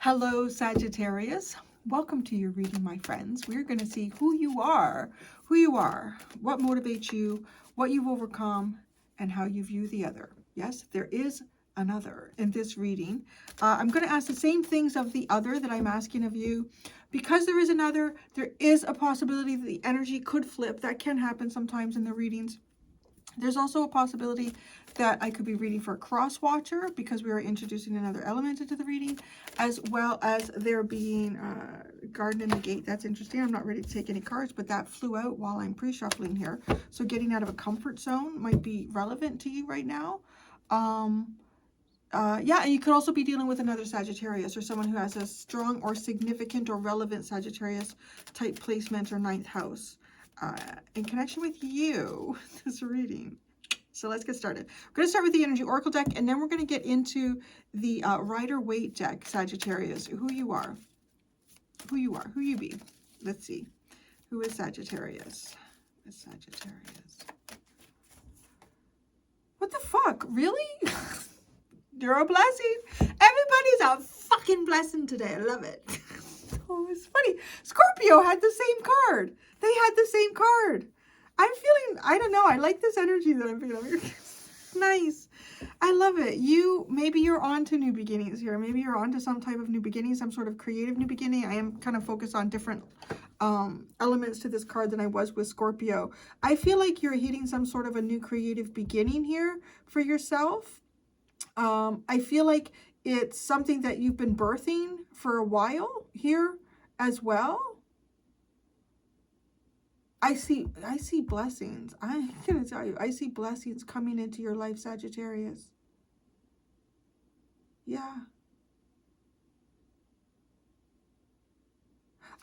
Hello, Sagittarius. Welcome to your reading, my friends. We're going to see who you are, what motivates you, what you've overcome, and how you view the other. Yes, there is another in this reading. I'm going to ask the same things of the other that I'm asking of you. Because there is another, there is a possibility that the energy could flip. That can happen sometimes in the readings. There's also a possibility that I could be reading for a cross watcher because we are introducing another element into the reading, as well as there being garden in the gate. That's interesting. I'm not ready to take any cards, but that flew out while I'm pre-shuffling here. So getting out of a comfort zone might be relevant to you right now. Yeah, and you could also be dealing with another Sagittarius or someone who has a strong or significant or relevant Sagittarius type placement or ninth house. In connection with you, this reading. So let's get started. We're going to start with the Energy Oracle deck, and then we're going to get into the Rider-Waite deck, Sagittarius, who you are, who you be. Let's see. Who is Sagittarius? Who is Sagittarius? What the fuck? Really? You're a blessing. Everybody's a fucking blessing today. I love it. Oh, it's funny. Scorpio had the same card. They had the same card. I'm feeling, I don't know, I like this energy that I'm feeling. Nice. I love it. Maybe you're on to new beginnings here. Maybe you're on to some type of new beginning, some sort of creative new beginning. I am kind of focused on different elements to this card than I was with Scorpio. I feel like you're hitting some sort of a new creative beginning here for yourself. I feel like it's something that you've been birthing for a while here as well. I see blessings. I'm going to tell you, I see blessings coming into your life, Sagittarius. Yeah.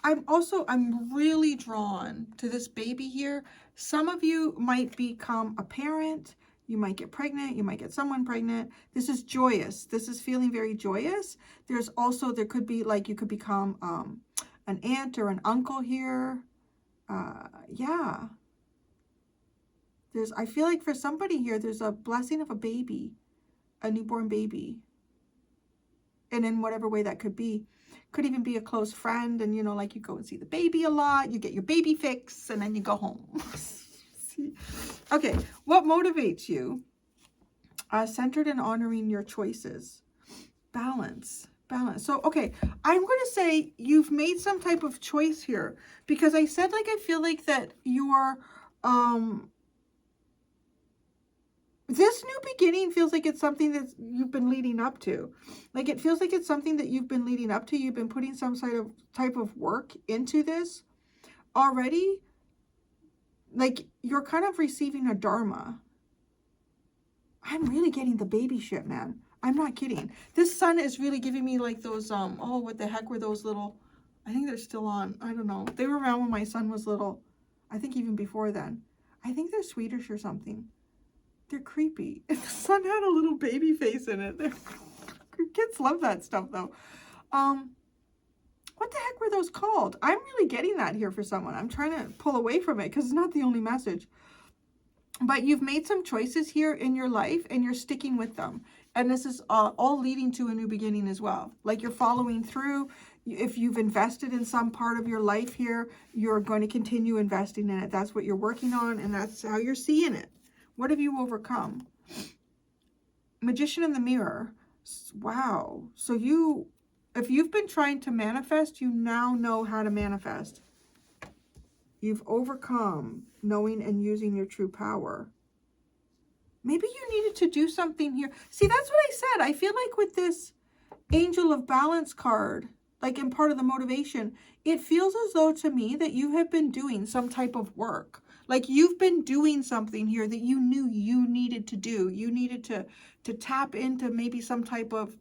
I'm really drawn to this baby here. Some of you might become a parent. You might get pregnant. You might get someone pregnant. This is joyous. This is feeling very joyous. There's also, there could be like, you could become an aunt or an uncle here. Yeah. I feel like for somebody here, there's a blessing of a baby, a newborn baby. And in whatever way that could be. Could even be a close friend, and, you know, like you go and see the baby a lot, you get your baby fix, and then you go home. See? Okay, what motivates you? Centered in honoring your choices. Balance. So, okay, I'm going to say you've made some type of choice here, because I said, like, I feel like that you're, this new beginning feels like it's something that you've been leading up to. Like, it feels like it's something that you've been leading up to. You've been putting some type of work into this already. Like, you're kind of receiving a dharma. I'm really getting the baby shit, man. I'm not kidding. This sun is really giving me like those, oh, what the heck were those little, I think they're still on. I don't know. They were around when my son was little. I think even before then. I think they're Swedish or something. They're creepy. And the sun had a little baby face in it. Kids love that stuff, though. What the heck were those called? I'm really getting that here for someone. I'm trying to pull away from it because it's not the only message. But you've made some choices here in your life, and you're sticking with them. And this is all leading to a new beginning as well. Like, you're following through. If you've invested in some part of your life here, you're going to continue investing in it. That's what you're working on, and that's how you're seeing it. What have you overcome? Magician in the mirror. Wow. So if you've been trying to manifest, you now know how to manifest. You've overcome knowing and using your true power. Maybe you needed to do something here. See, that's what I said. I feel like with this Angel of Balance card, like in part of the motivation, it feels as though to me that you have been doing some type of work. Like, you've been doing something here that you knew you needed to do. You needed to tap into maybe some type of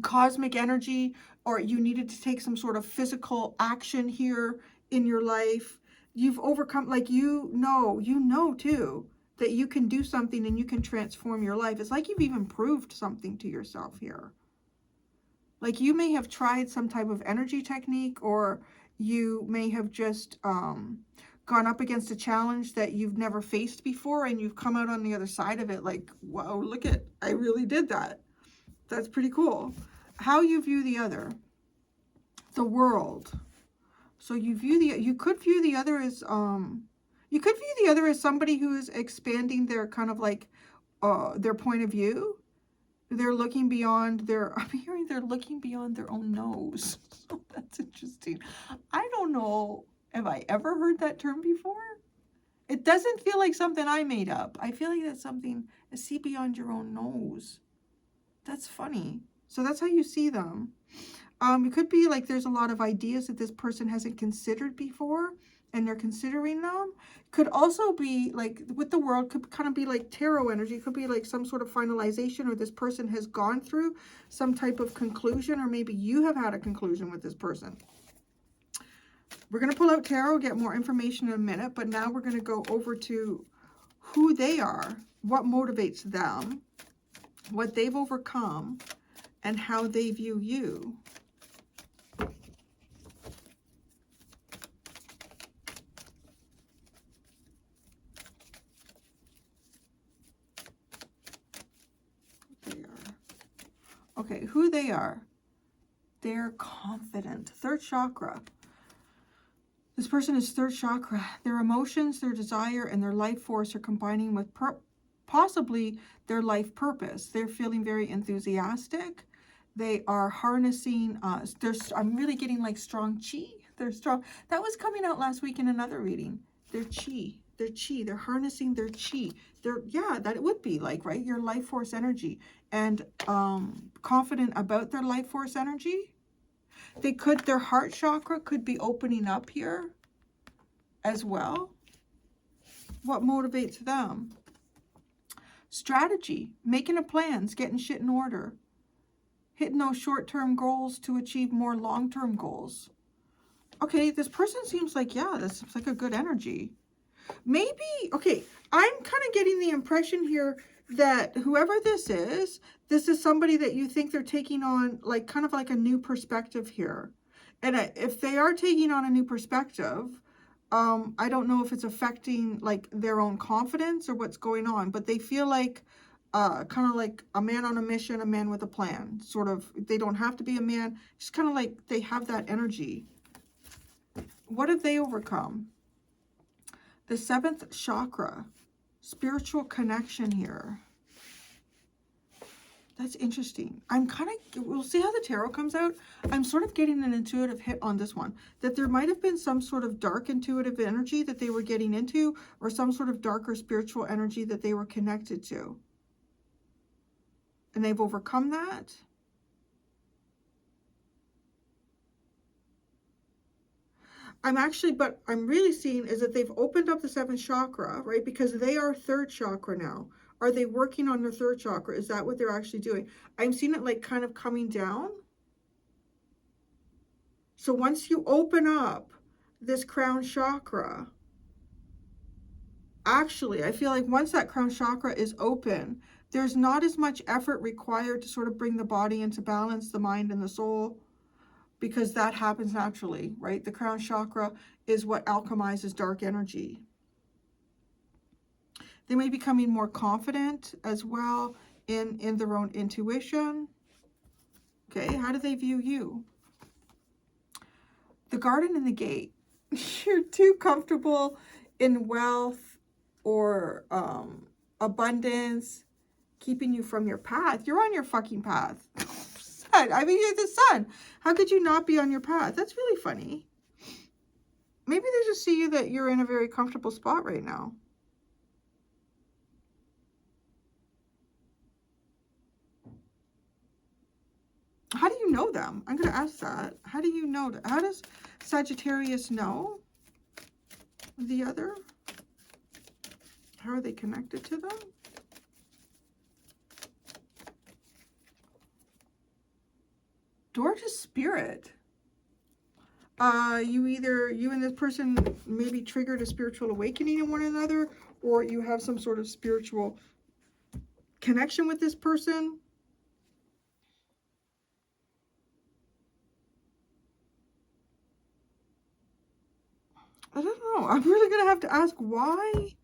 cosmic energy, or you needed to take some sort of physical action here in your life. You've overcome, like, you know too, that you can do something and you can transform your life. It's like you've even proved something to yourself here. Like, you may have tried some type of energy technique, or you may have just gone up against a challenge that you've never faced before, and you've come out on the other side of it like, wow, look at, I really did that. That's pretty cool. how you view the other, the world. So you could view the other as, somebody who is expanding their kind of like, their point of view. They're looking beyond their, I'm hearing they're looking beyond their own nose. So that's interesting. I don't know, have I ever heard that term before? It doesn't feel like something I made up. I feel like that's something, see beyond your own nose. That's funny. So that's how you see them. It could be like there's a lot of ideas that this person hasn't considered before, and they're considering them. Could also be like with the world, could kind of be like tarot energy. Could be like some sort of finalization, or this person has gone through some type of conclusion, or maybe you have had a conclusion with this person. We're going to pull out tarot, get more information in a minute, but now we're going to go over to who they are, what motivates them, what they've overcome, and how they view you. Okay, who they are. They're confident. Third chakra. This person is third chakra. Their emotions, their desire, and their life force are combining with possibly their life purpose. They're feeling very enthusiastic. They are harnessing, I'm really getting like strong chi. They're strong. That was coming out last week in another reading. Their chi. Their chi. They're harnessing their chi. Yeah, that it would be like, right? Your life force energy. And confident about their life force energy. Their heart chakra could be opening up here as well. What motivates them? Strategy, making plans, getting shit in order. Hitting those short-term goals to achieve more long-term goals. Okay, this person seems like, yeah, this seems like a good energy. Maybe, okay, I'm kind of getting the impression here that whoever this is somebody that you think they're taking on like kind of like a new perspective here. And if they are taking on a new perspective, I don't know if it's affecting like their own confidence or what's going on, but they feel like kind of like a man on a mission, a man with a plan. Sort of, they don't have to be a man, just kind of like they have that energy. What have they overcome? The seventh chakra, spiritual connection here. That's interesting. We'll see how the tarot comes out. I'm sort of getting an intuitive hit on this one, that there might have been some sort of dark intuitive energy that they were getting into, or some sort of darker spiritual energy that they were connected to. And they've overcome that. But I'm really seeing is that they've opened up the seventh chakra, right? Because they are third chakra now. Are they working on their third chakra? Is that what they're actually doing? I'm seeing it like kind of coming down. So once you open up this crown chakra, actually, I feel like once that crown chakra is open, there's not as much effort required to sort of bring the body into balance, the mind and the soul, because that happens naturally, right? The crown chakra is what alchemizes dark energy. They may be becoming more confident as well in their own intuition. Okay, how do they view you? The garden and the gate. You're too comfortable in wealth or abundance, keeping you from your path. You're on your fucking path. I mean, you're the sun. How could you not be on your path? That's really funny. Maybe they just see you that you're in a very comfortable spot right now. How do you know them? I'm going to ask that. How do you know? How does Sagittarius know the other? How are they connected to them? Door to spirit. You and this person maybe triggered a spiritual awakening in one another, or you have some sort of spiritual connection with this person. I don't know. I'm really going to have to ask why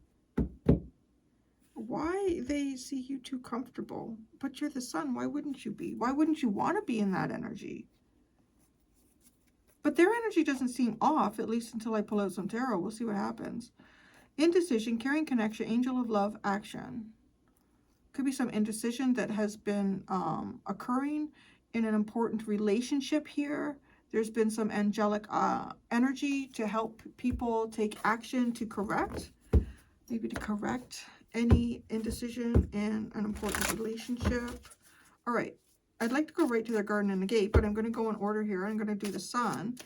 why they see you too comfortable. But you're the sun. Why wouldn't you be? Why wouldn't you want to be in that energy? But their energy doesn't seem off, at least until I pull out some tarot. We'll see what happens. Indecision, caring connection, angel of love, action. Could be some indecision that has been occurring in an important relationship here. There's been some angelic energy to help people take action to correct. Maybe to correct any indecision in an important relationship. All right. I'd like to go right to the garden and the gate, but I'm going to go in order here. I'm going to do the sun.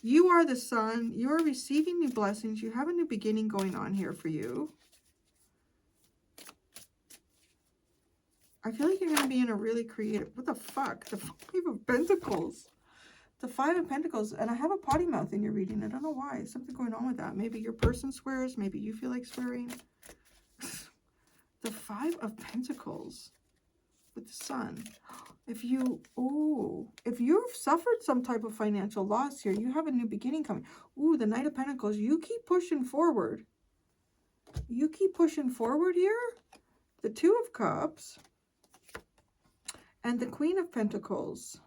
You are the sun. You are receiving new blessings. You have a new beginning going on here for you. I feel like you're going to be in a really creative... What the fuck? The Five of Pentacles. The Five of Pentacles. And I have a potty mouth in your reading. I don't know why. Something going on with that. Maybe your person swears. Maybe you feel like swearing. The Five of Pentacles. With the sun. If you've suffered some type of financial loss here, you have a new beginning coming. Ooh, the Knight of Pentacles. You keep pushing forward. You keep pushing forward here. The Two of Cups. And the Queen of Pentacles.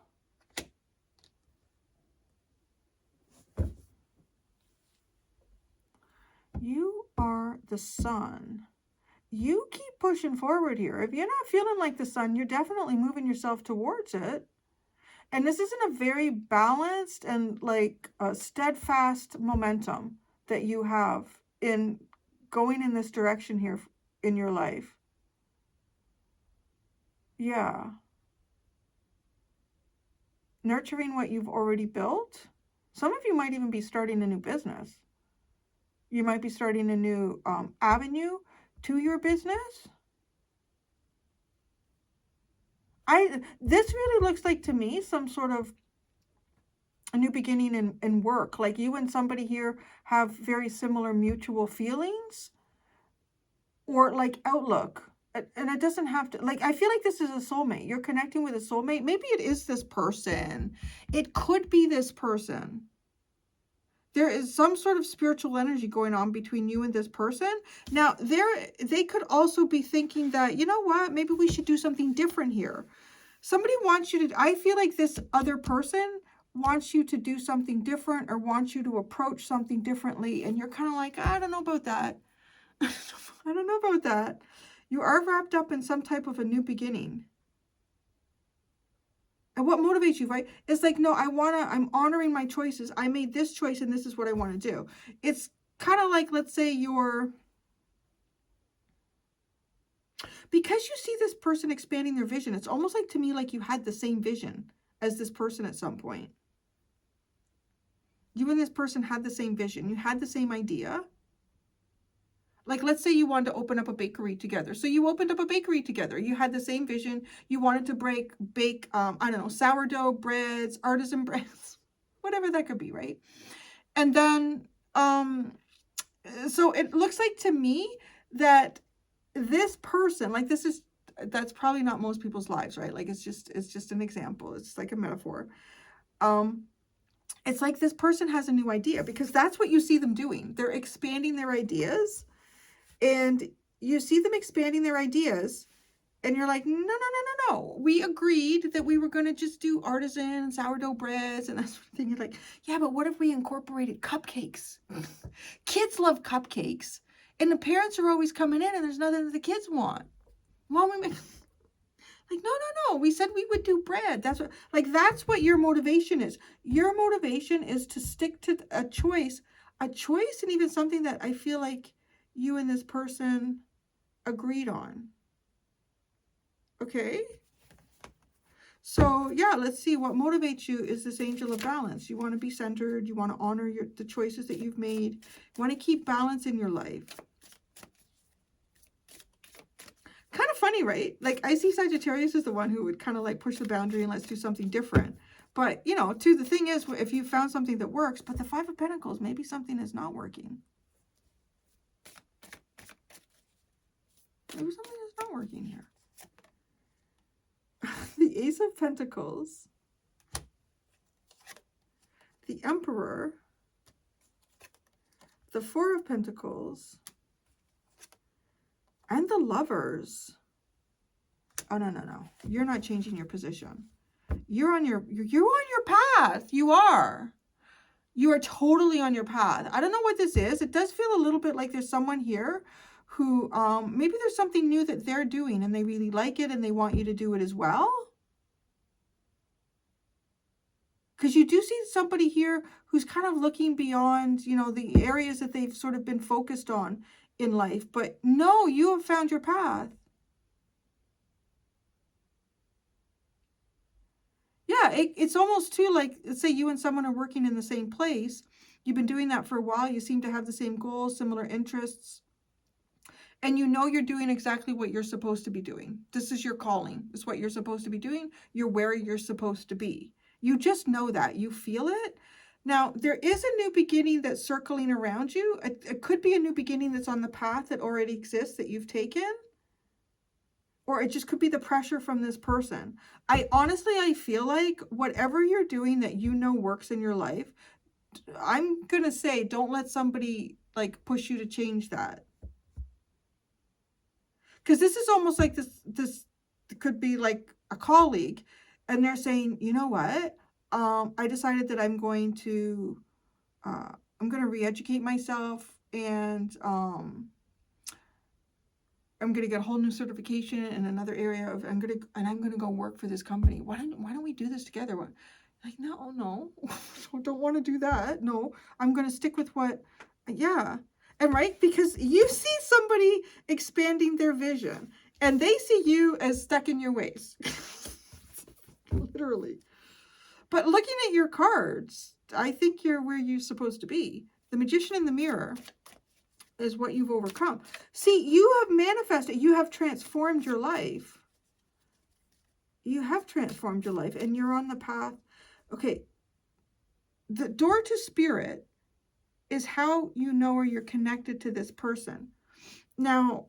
You are the sun. You keep pushing forward here. If you're not feeling like the sun, you're definitely moving yourself towards it. And this isn't a very balanced and like steadfast momentum that you have in going in this direction here in your life. Yeah. Nurturing what you've already built. Some of you might even be starting a new business. You might be starting a new avenue to your business. This really looks like to me some sort of a new beginning in work. Like you and somebody here have very similar mutual feelings or like outlook. And it doesn't have to, like, I feel like this is a soulmate. You're connecting with a soulmate. Maybe it is this person. It could be this person. There is some sort of spiritual energy going on between you and this person. Now, they could also be thinking that, you know what, maybe we should do something different here. Somebody wants you to, I feel like this other person wants you to do something different or wants you to approach something differently. And you're kind of like, I don't know about that. I don't know about that. You are wrapped up in some type of a new beginning. And what motivates you, right? It's like, no, I'm honoring my choices. I made this choice and this is what I want to do. It's kind of like, let's say because you see this person expanding their vision, it's almost like to me, like you had the same vision as this person at some point. You and this person had the same vision. You had the same idea. Like, let's say you wanted to open up a bakery together. So you opened up a bakery together. You had the same vision. You wanted to bake, I don't know, sourdough breads, artisan breads, whatever that could be, right? And then, so it looks like to me that this person, like that's probably not most people's lives, right? Like, it's just an example. It's like a metaphor. It's like this person has a new idea because that's what you see them doing. They're expanding their ideas. And you see them expanding their ideas and you're like, no. We agreed that we were going to just do artisan sourdough breads and that sort of thing. You're like, yeah, but what if we incorporated cupcakes? Kids love cupcakes. And the parents are always coming in and there's nothing that the kids want. Why don't we make... Like, no. We said we would do bread. That's what your motivation is. Your motivation is to stick to a choice and even something that I feel like you and this person agreed on. Okay? So, yeah, let's see. What motivates you is this angel of balance. You want to be centered. You want to honor the choices that you've made. You want to keep balance in your life. Kind of funny, right? Like, I see Sagittarius as the one who would kind of like push the boundary and let's do something different. But, you know, the thing is, if you found something that works, but the Five of Pentacles, maybe something is not working. Maybe something is not working here. The Ace of Pentacles. The Emperor. The Four of Pentacles. And the Lovers. Oh, no, no, no. You're not changing your position. You're on your path. You are. You are totally on your path. I don't know what this is. It does feel a little bit like there's someone here who, maybe there's something new that they're doing and they really like it and they want you to do it as well. Because you do see somebody here who's kind of looking beyond, you know, the areas that they've sort of been focused on in life. But no, you have found your path. Yeah, it's almost too like, let's say you and someone are working in the same place. You've been doing that for a while. You seem to have the same goals, similar interests. And you know you're doing exactly what you're supposed to be doing. This is your calling. It's what you're supposed to be doing. You're where you're supposed to be. You just know that. You feel it. Now, there is a new beginning that's circling around you. It could be a new beginning that's on the path that already exists that you've taken. Or it just could be the pressure from this person. I feel like whatever you're doing that you know works in your life, I'm going to say don't let somebody like push you to change that. Because this is almost like this could be like a colleague and they're saying, you know what? I decided that I'm going to re-educate myself and I'm going to get a whole new certification in another area of, I'm going to go work for this company. Why don't we do this together? Like, no, don't want to do that. No, I'm going to stick with what, yeah. And right, because you see somebody expanding their vision and they see you as stuck in your ways. Literally. But looking at your cards, I think you're where you're supposed to be. The Magician in the Mirror is what you've overcome. See, you have manifested, you have transformed your life. You have transformed your life and you're on the path. Okay. The door to spirit is how you know where you're connected to this person. Now,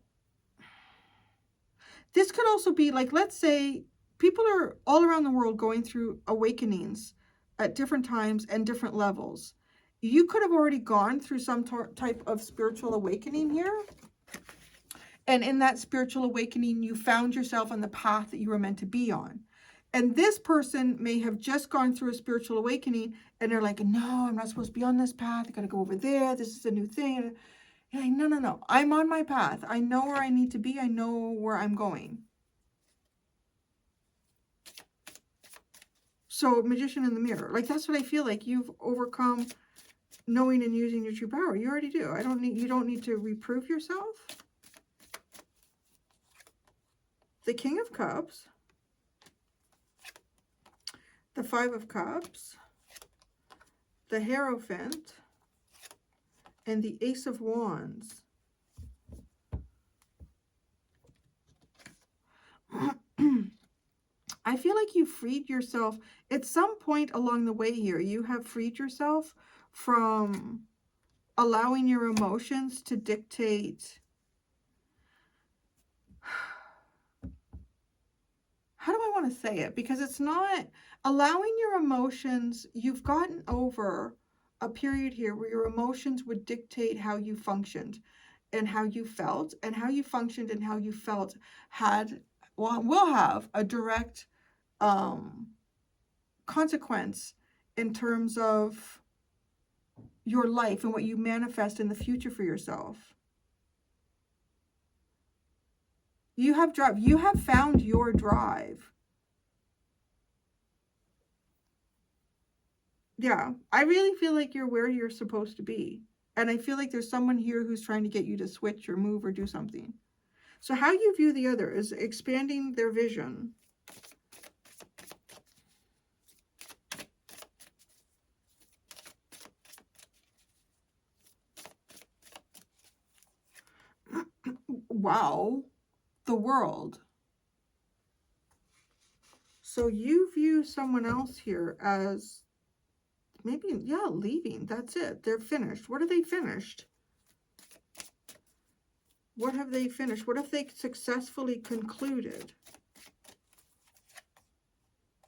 this could also be like, let's say people are all around the world going through awakenings at different times and different levels. You could have already gone through some type of spiritual awakening here. And in that spiritual awakening, you found yourself on the path that you were meant to be on. And this person may have just gone through a spiritual awakening and they're like, no, I'm not supposed to be on this path. I got to go over there. This is a new thing. You're like, no. I'm on my path. I know where I need to be. I know where I'm going. So Magician in the Mirror, like that's what I feel like. You've overcome knowing and using your true power. You already do. You don't need to reprove yourself. The King of Cups. The Five of Cups. The Hierophant. And the Ace of Wands. I feel like you freed yourself at some point along the way here. You have freed yourself from allowing your emotions to dictate. How do I want to say it? Because it's not allowing your emotions. You've gotten over a period here where your emotions would dictate how you functioned and how you felt, and how you functioned and how you felt will have a direct consequence in terms of your life and what you manifest in the future for yourself. You have drive. You have found your drive. Yeah, I really feel like you're where you're supposed to be. And I feel like there's someone here who's trying to get you to switch or move or do something. So how you view the other is expanding their vision. Wow. The World. So you view someone else here as maybe, yeah, leaving. That's it. They're finished. What are they finished? What have they finished? What have they successfully concluded?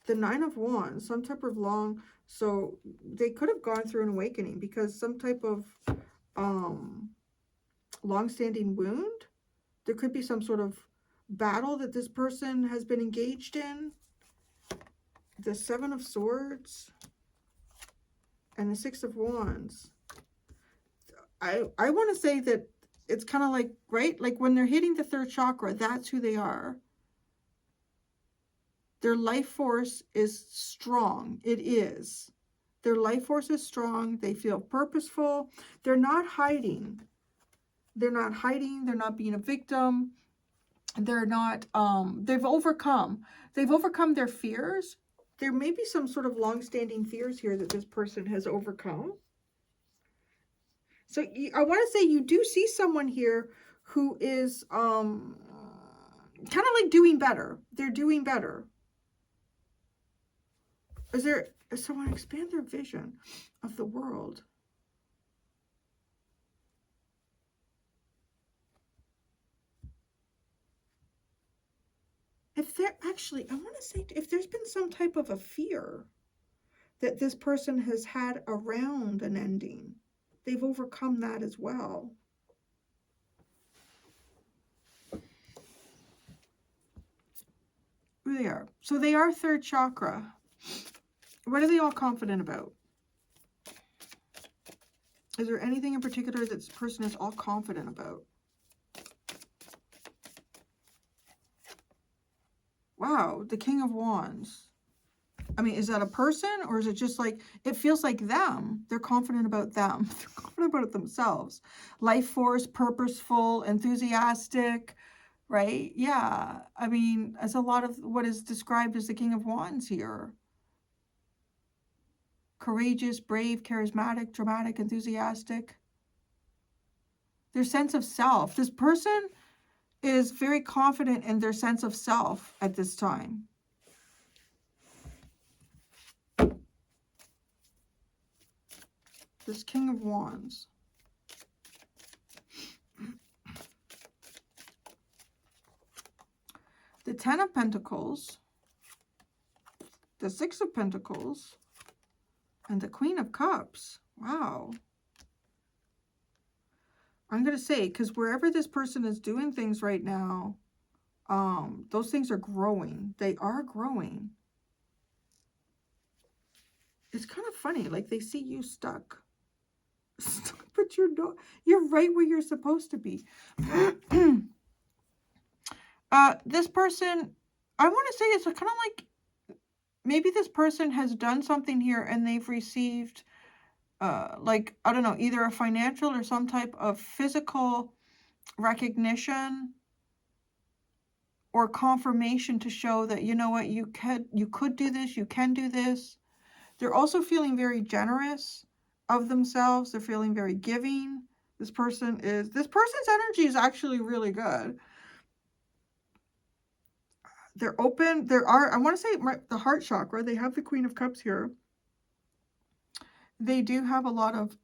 The Nine of Wands, some type of long, so they could have gone through an awakening because some type of long-standing wound There could be some sort of battle that this person has been engaged in. The Seven of Swords and the Six of Wands. I want to say that it's kind of like, right? Like when they're hitting the third chakra, that's who they are. Their life force is strong. It is. Their life force is strong. They feel purposeful. They're not hiding. They're not hiding. They're not being a victim. They're not, they've overcome their fears. There may be some sort of long-standing fears here that this person has overcome. So I want to say you do see someone here who is kind of like doing better. They're doing better. Is someone expand their vision of the world? If they're actually, I want to say, if there's been some type of a fear that this person has had around an ending, they've overcome that as well. Here they are. So they are third chakra. What are they all confident about? Is there anything in particular that this person is all confident about? Wow, the King of Wands. I mean, is that a person, or is it just like, it feels like them. They're confident about them. They're confident about it themselves. Life force, purposeful, enthusiastic, right? Yeah. I mean, it's a lot of what is described as the King of Wands here. Courageous, brave, charismatic, dramatic, enthusiastic. Their sense of self. This person is very confident in their sense of self at this time. This King of Wands. The Ten of Pentacles. The Six of Pentacles. And the Queen of Cups. Wow. I'm going to say, because wherever this person is doing things right now, those things are growing. They are growing. It's kind of funny. Like they see you stuck. But you're right where you're supposed to be. This person, I want to say it's kind of like, maybe this person has done something here and they've received, like, I don't know, either a financial or some type of physical recognition or confirmation to show that, you know what, you could do this, you can do this. They're also feeling very generous of themselves. They're feeling very giving. This person's energy is actually really good. They're open. I want to say the heart chakra, they have the Queen of Cups here. They do have a lot of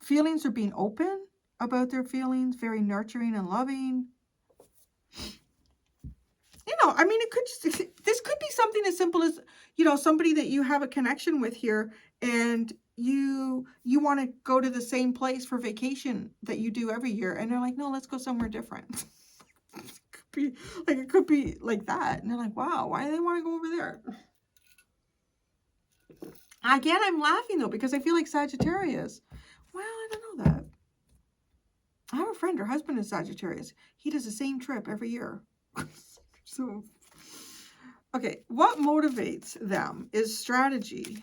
feelings, are being open about their feelings, very nurturing and loving. You know, I mean, this could be something as simple as, you know, somebody that you have a connection with here and you want to go to the same place for vacation that you do every year. And they're like, no, let's go somewhere different. It could be like that. And they're like, wow, why do they want to go over there? Again, I'm laughing though, because I feel like Sagittarius. Well, I don't know that. I have a friend, her husband is Sagittarius. He does the same trip every year. So, okay, what motivates them is strategy.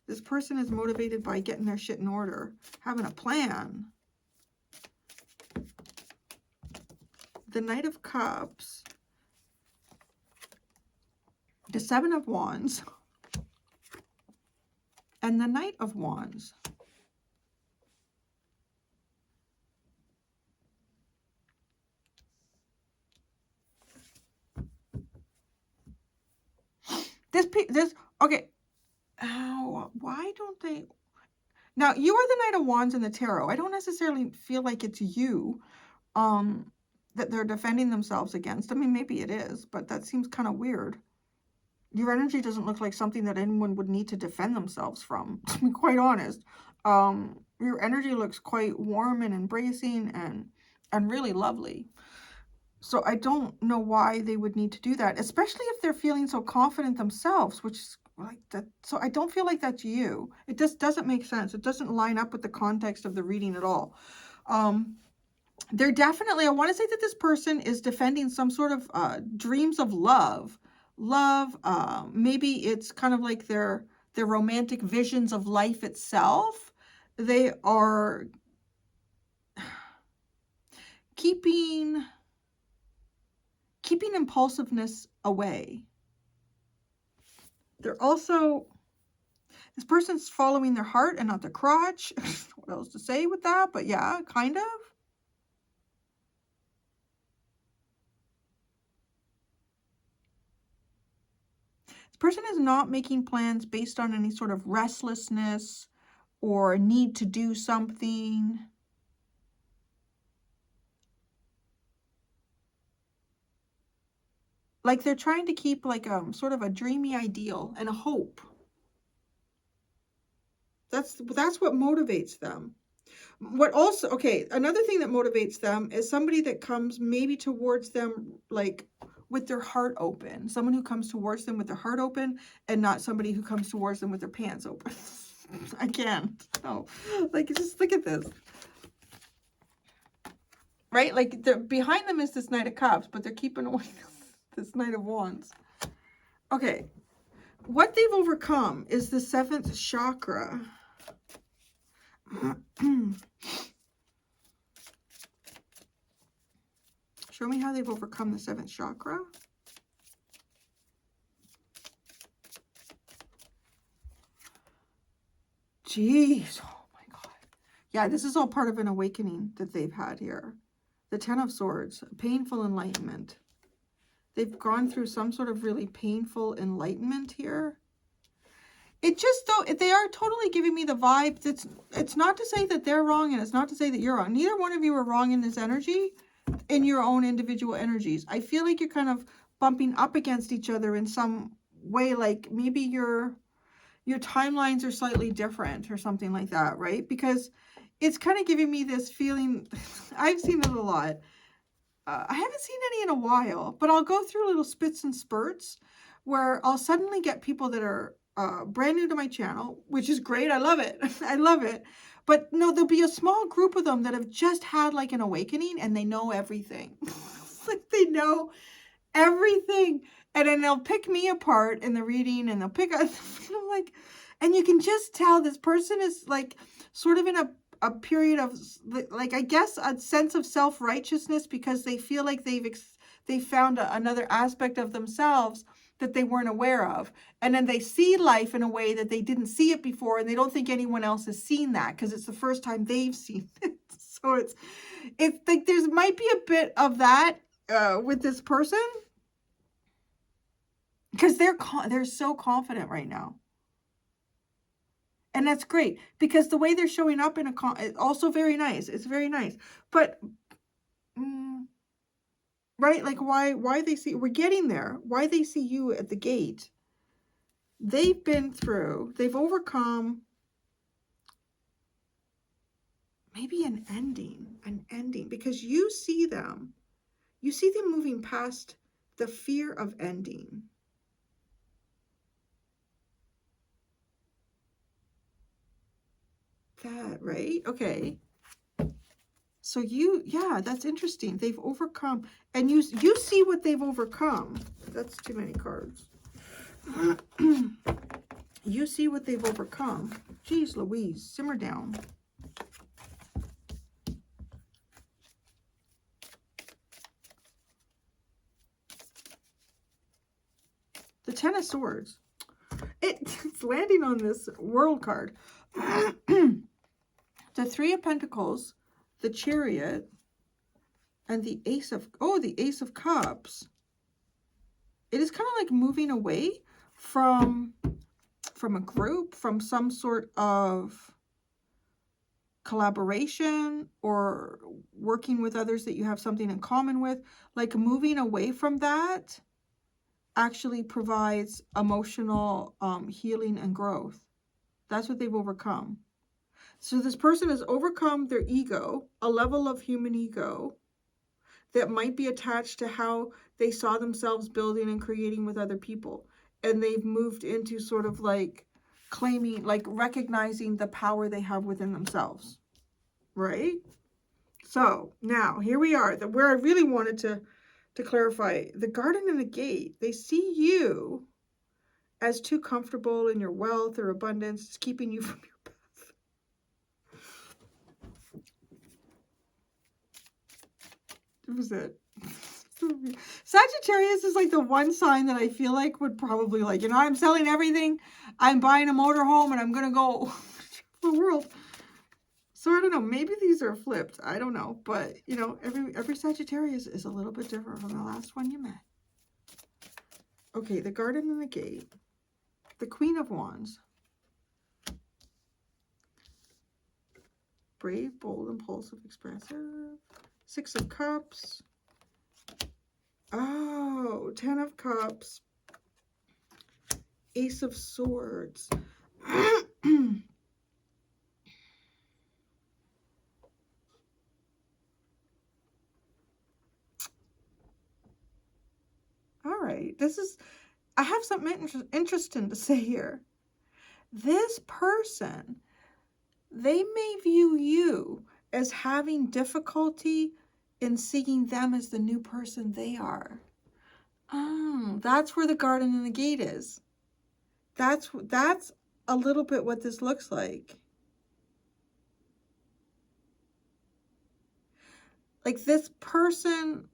This person is motivated by getting their shit in order, having a plan. The Knight of Cups, the Seven of Wands, and the Knight of Wands. Okay. Oh, why don't they? Now, you are the Knight of Wands in the tarot. I don't necessarily feel like it's you that they're defending themselves against. I mean, maybe it is, but that seems kind of weird. Your energy doesn't look like something that anyone would need to defend themselves from, to be quite honest. Your energy looks quite warm and embracing and really lovely. So I don't know why they would need to do that, especially if they're feeling so confident themselves, which is like that. So I don't feel like that's you. It just doesn't make sense. It doesn't line up with the context of the reading at all. They're definitely, I want to say that this person is defending some sort of dreams of love. Maybe it's kind of like their romantic visions of life itself. They are keeping impulsiveness away. They're also, this person's following their heart and not their crotch. What else to say with that? But yeah, kind of. This person is not making plans based on any sort of restlessness or need to do something. Like they're trying to keep like sort of a dreamy ideal and a hope. That's what motivates them. What also, okay, another thing that motivates them is somebody that comes maybe towards them like with their heart open. Someone who comes towards them with their heart open and not somebody who comes towards them with their pants open. I can't. No. Like, just look at this. Right? Like, behind them is this Knight of Cups, but they're keeping away this Knight of Wands. Okay. What they've overcome is the 7th chakra. Show me how they've overcome the 7th chakra. Jeez. Oh my God. Yeah, this is all part of an awakening that they've had here. The 10 of Swords, painful enlightenment. They've gone through some sort of really painful enlightenment here. It just, though, they are totally giving me the vibe. It's not to say that they're wrong and it's not to say that you're wrong. Neither one of you are wrong in this energy, in your own individual energies. I feel like you're kind of bumping up against each other in some way, like maybe your timelines are slightly different or something like that, right? Because it's kind of giving me this feeling. I've seen it a lot. I haven't seen any in a while, but I'll go through little spits and spurts where I'll suddenly get people that are brand new to my channel, which is great. I love it. I love it. But no, there'll be a small group of them that have just had like an awakening and they know everything. Like they know everything. And then they'll pick me apart in the reading and they'll pick us. Like, and you can just tell this person is like sort of in a period of like, I guess, a sense of self-righteousness because they feel like they found another aspect of themselves that they weren't aware of. And then they see life in a way that they didn't see it before. And they don't think anyone else has seen that because it's the first time they've seen it. So it's like there's might be a bit of that with this person. Because they're so confident right now. And that's great. Because the way they're showing up in also very nice. It's very nice. But, right? Like why they see, we're getting there. Why they see you at the gate. They've been through, they've overcome maybe an ending. Because you see them moving past the fear of ending. That, right? Okay. So yeah, that's interesting. They've overcome, and you see what they've overcome. That's too many cards. You see what they've overcome. Jeez Louise, simmer down. The 10 of Swords. It's landing on this World card. The 3 of Pentacles, the Chariot, and the Ace of Cups. It is kind of like moving away from a group, from some sort of collaboration or working with others that you have something in common with. Like moving away from that actually provides emotional healing and growth. That's what they've overcome. So this person has overcome their ego, a level of human ego that might be attached to how they saw themselves building and creating with other people. And they've moved into sort of like claiming, like recognizing the power they have within themselves, right? So now here we are, where I really wanted to clarify, the garden and the gate, they see you as too comfortable in your wealth or abundance. It's keeping you from your path. That was it. Sagittarius is like the one sign that I feel like would probably like, you know, I'm selling everything. I'm buying a motorhome and I'm going to go the world. So I don't know, maybe these are flipped. I don't know. But, you know, every Sagittarius is a little bit different from the last one you met. Okay, the garden and the gate. The Queen of Wands. Brave, bold, impulsive, expressive. Six of Cups. Oh, 10 of Cups. Ace of Swords. All right, I have something interesting to say here. This person, they may view you as having difficulty in seeing them as the new person they are. Oh, that's where the garden and the gate is. That's a little bit what this looks like. Like this person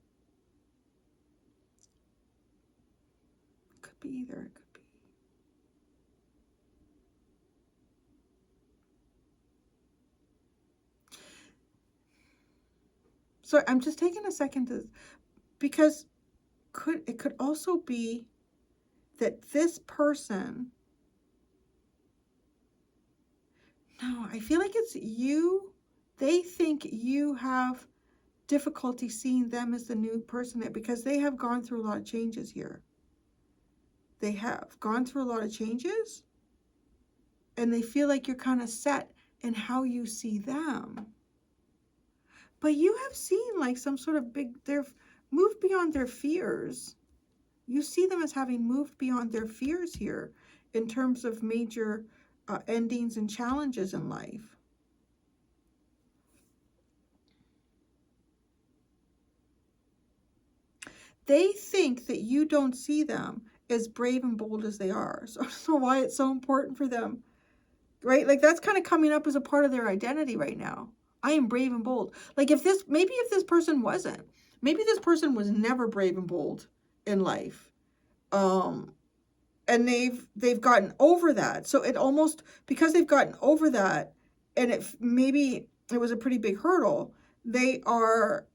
could be either. It could be. So I'm just taking a second to, because it could also be that this person, no, I feel like it's you. They think you have difficulty seeing them as the new person because they have gone through a lot of changes here. They have gone through a lot of changes and they feel like you're kind of set in how you see them. But you have seen like some sort of they've moved beyond their fears. You see them as having moved beyond their fears here in terms of major endings and challenges in life. They think that you don't see them as brave and bold as they are. So I don't know why it's so important for them, right? Like that's kind of coming up as a part of their identity right now. I am brave and bold. Like maybe if this person wasn't, maybe this person was never brave and bold in life. And they've gotten over that. So it almost, because they've gotten over that, and maybe it was a pretty big hurdle, they are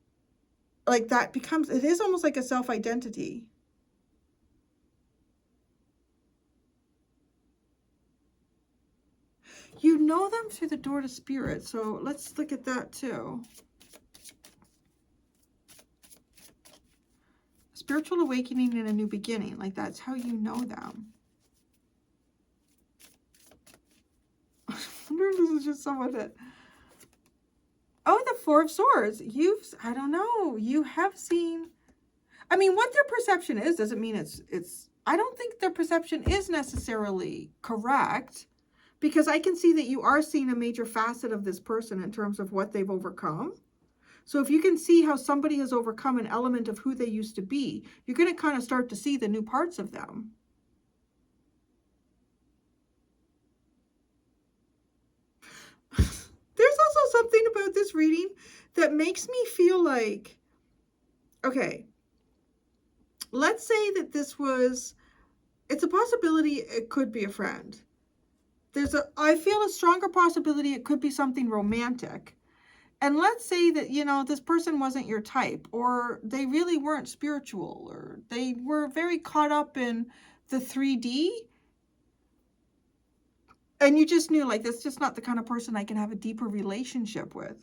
like, that becomes, it is almost like a self-identity. You know them through the door to spirit. So let's look at that too. Spiritual awakening and a new beginning. Like that's how you know them. I wonder if this is just someone that... Oh, the Four of Swords. I don't know. You have seen... I mean, what their perception is doesn't mean it's... I don't think their perception is necessarily correct, because I can see that you are seeing a major facet of this person in terms of what they've overcome. So if you can see how somebody has overcome an element of who they used to be, you're going to kind of start to see the new parts of them. There's also something about this reading that makes me feel like, okay, let's say that it's a possibility it could be a friend. I feel a stronger possibility it could be something romantic. And let's say that, you know, this person wasn't your type, or they really weren't spiritual, or they were very caught up in the 3D. And you just knew, like, that's just not the kind of person I can have a deeper relationship with.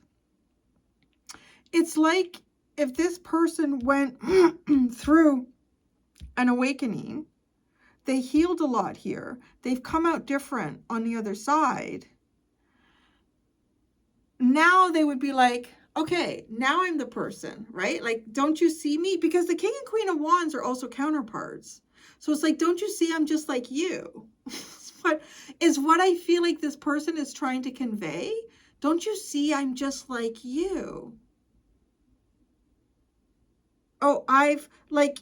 It's like if this person went through an awakening, they healed a lot here. They've come out different on the other side. Now they would be like, okay, now I'm the person, right? Like, don't you see me? Because the King and Queen of Wands are also counterparts. So it's like, don't you see I'm just like you? What is what I feel like this person is trying to convey? Don't you see I'm just like you? Oh, I've like,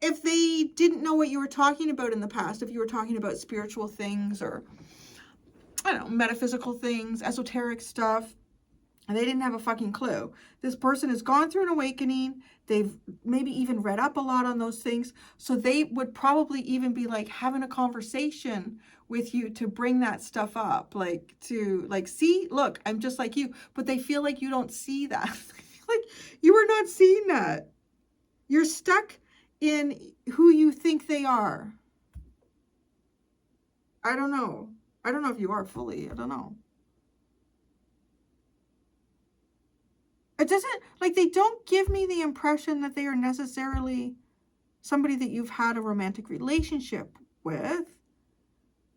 if they didn't know what you were talking about in the past, if you were talking about spiritual things or, I don't know, metaphysical things, esoteric stuff, and they didn't have a fucking clue. This person has gone through an awakening. They've maybe even read up a lot on those things. So they would probably even be like having a conversation with you to bring that stuff up. Like to like, see, look, I'm just like you. But they feel like you don't see that. Like you are not seeing that. You're stuck in who you think they are. I don't know. I don't know if you are fully. I don't know. It doesn't, like, they don't give me the impression that they are necessarily somebody that you've had a romantic relationship with.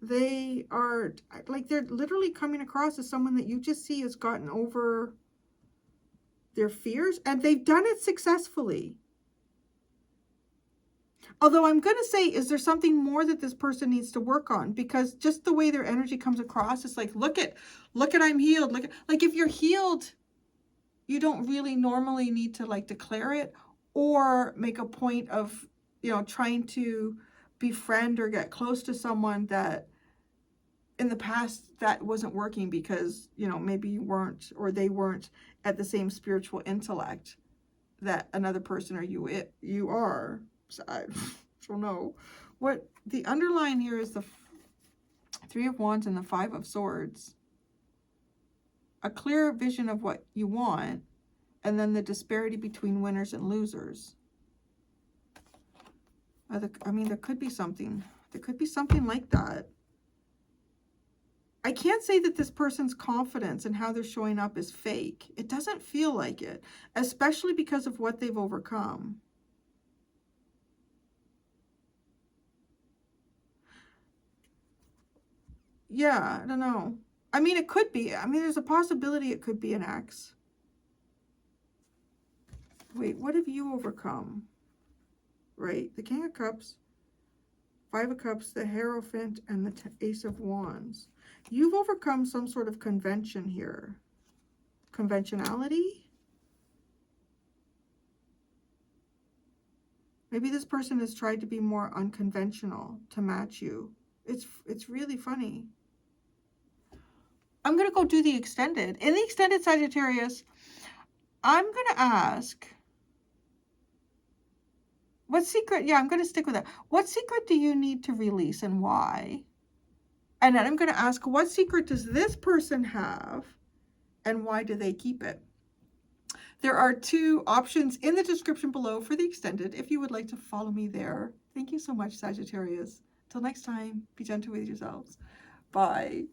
They are, like, they're literally coming across as someone that you just see has gotten over their fears, and they've done it successfully. Although I'm going to say, is there something more that this person needs to work on? Because just the way their energy comes across, it's like, look at, I'm healed. Look at, like, if you're healed, you don't really normally need to like declare it or make a point of, you know, trying to befriend or get close to someone that in the past that wasn't working because, you know, maybe you weren't or they weren't at the same spiritual intellect that another person or you are. So I don't know. What the underline here is the Three of Wands and the Five of Swords. A clear vision of what you want. And then the disparity between winners and losers. I mean, there could be something. There could be something like that. I can't say that this person's confidence and how they're showing up is fake. It doesn't feel like it, especially because of what they've overcome. Yeah, I don't know. I mean, it could be. I mean, there's a possibility it could be an ex. Wait, what have you overcome? Right? The King of Cups, Five of Cups, the Hierophant, and the Ace of Wands. You've overcome some sort of convention here. Conventionality? Maybe this person has tried to be more unconventional to match you. It's really funny. I'm going to go do the extended. In the extended Sagittarius, I'm going to ask, what secret? Yeah, I'm going to stick with that. What secret do you need to release and why? And then I'm going to ask, what secret does this person have and why do they keep it? There are 2 options in the description below for the extended if you would like to follow me there. Thank you so much, Sagittarius. Till next time, be gentle with yourselves. Bye.